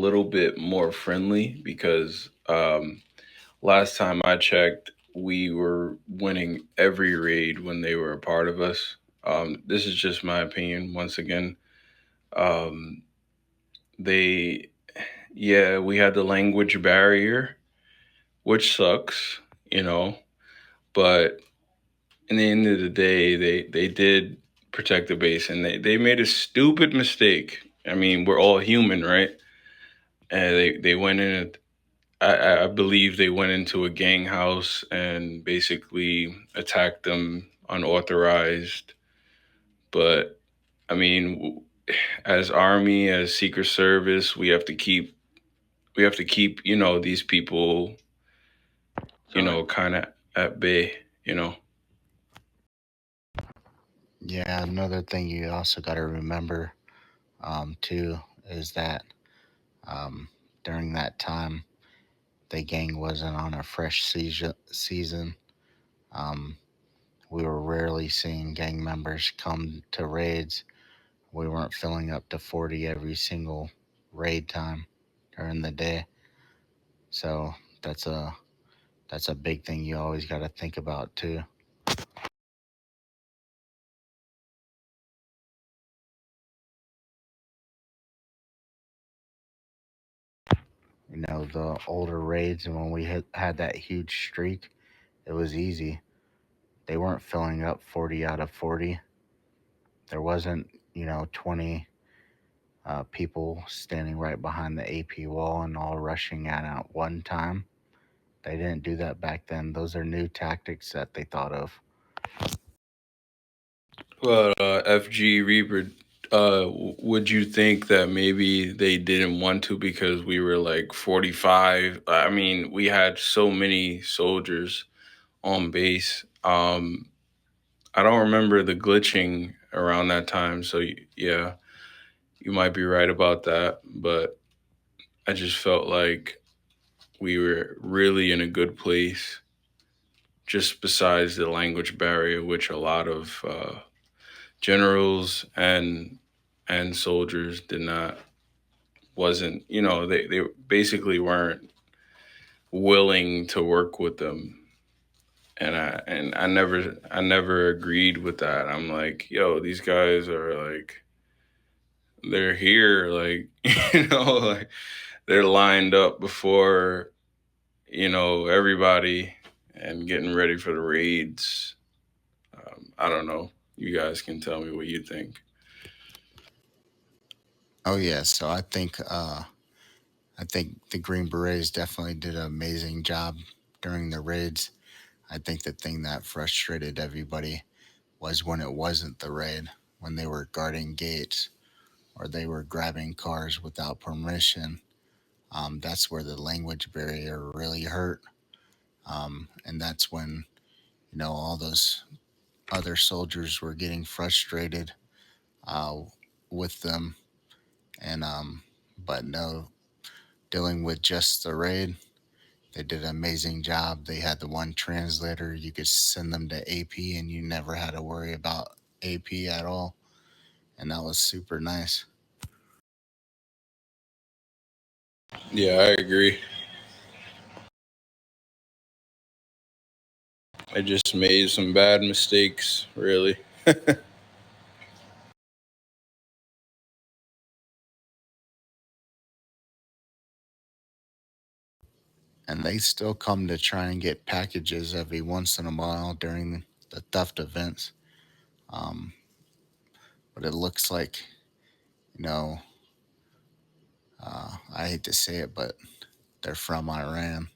little bit more friendly because last time I checked, we were winning every raid when they were a part of us. This is just my opinion. Once again, um, they yeah, we had the language barrier, which sucks, you know. But in the end of the day, they did protect the base, and they made a stupid mistake. I mean, we're all human, right? And they went in. I believe they went into a gang house and basically attacked them unauthorized. But I mean, as army, as Secret Service, we have to keep these people kind of at bay. You know. Yeah, another thing you also got to remember too is that um, during that time, the gang wasn't on a fresh season. Um, we were rarely seeing gang members come to raids. We weren't filling up to 40 every single raid time during the day. So that's a that's a big thing you always got to think about too. The older raids and when we had that huge streak, it was easy. They weren't filling up 40 out of 40. There wasn't, 20 people standing right behind the AP wall and all rushing at one time. They didn't do that back then. Those are new tactics that they thought of. Well, FG Reaper, would you think that maybe they didn't want to because we were like 45? I mean, we had so many soldiers on base. I don't remember the glitching around that time, so yeah, you might be right about that. But I just felt like we were really in a good place, just besides the language barrier, which a lot of generals and soldiers did not wasn't they basically weren't willing to work with them, and I never agreed with that. I'm like, yo, these guys are like, they're here, like, like they're lined up before everybody and getting ready for the raids. I don't know, you guys can tell me what you think. Oh yeah, so I think the Green Berets definitely did an amazing job during the raids. I think the thing that frustrated everybody was when it wasn't the raid, when they were guarding gates or they were grabbing cars without permission. That's where the language barrier really hurt. And that's when, all those other soldiers were getting frustrated uh, with them. And, but no, dealing with just the raid, they did an amazing job. They had the one translator. You could send them to AP and you never had to worry about AP at all. And that was super nice. Yeah, I agree. I just made some bad mistakes, really. And they still come to try and get packages every once in a while during the theft events. Um, but it looks like, you know, I hate to say it, but they're from Iran.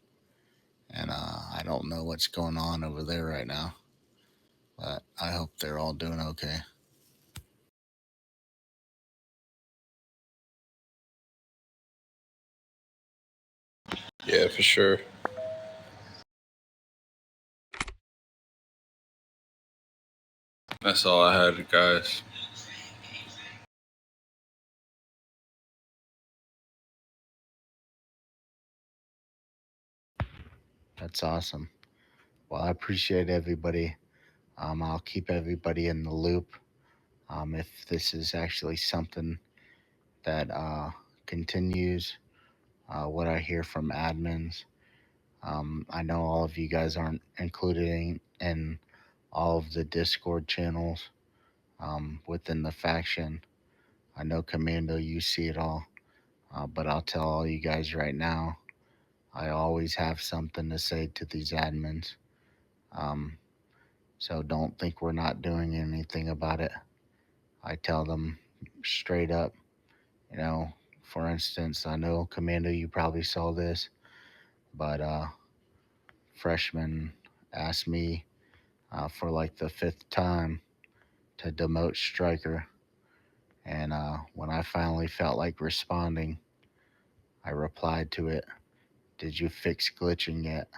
And I don't know what's going on over there right now. But I hope they're all doing okay. Yeah, for sure. That's all I had, guys. That's awesome. Well, I appreciate everybody. I'll keep everybody in the loop. If this is actually something that continues, what I hear from admins. I know all of you guys aren't included in all of the Discord channels within the faction. I know, Commando, you see it all, but I'll tell all you guys right now, I always have something to say to these admins. Um, so don't think we're not doing anything about it. I tell them straight up, you know, for instance, I know, Commando, you probably saw this, but Freshman asked me for like the fifth time to demote Striker. And when I finally felt like responding, I replied to it, "Did you fix glitching yet?"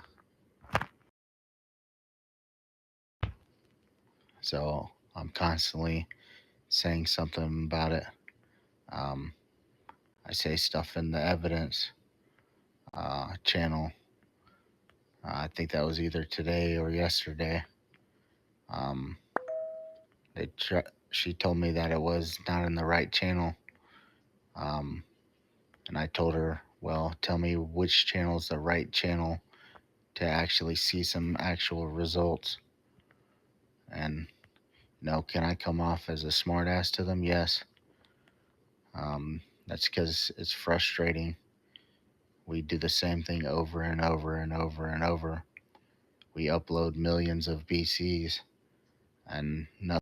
So I'm constantly saying something about it. Um, I say stuff in the evidence channel. I think that was either today or yesterday. Um, she told me that it was not in the right channel. Um, and I told her, well, tell me which channel is the right channel to actually see some actual results. And, can I come off as a smartass to them? Yes. That's because it's frustrating. We do the same thing over and over and over and over. We upload millions of BCs and nothing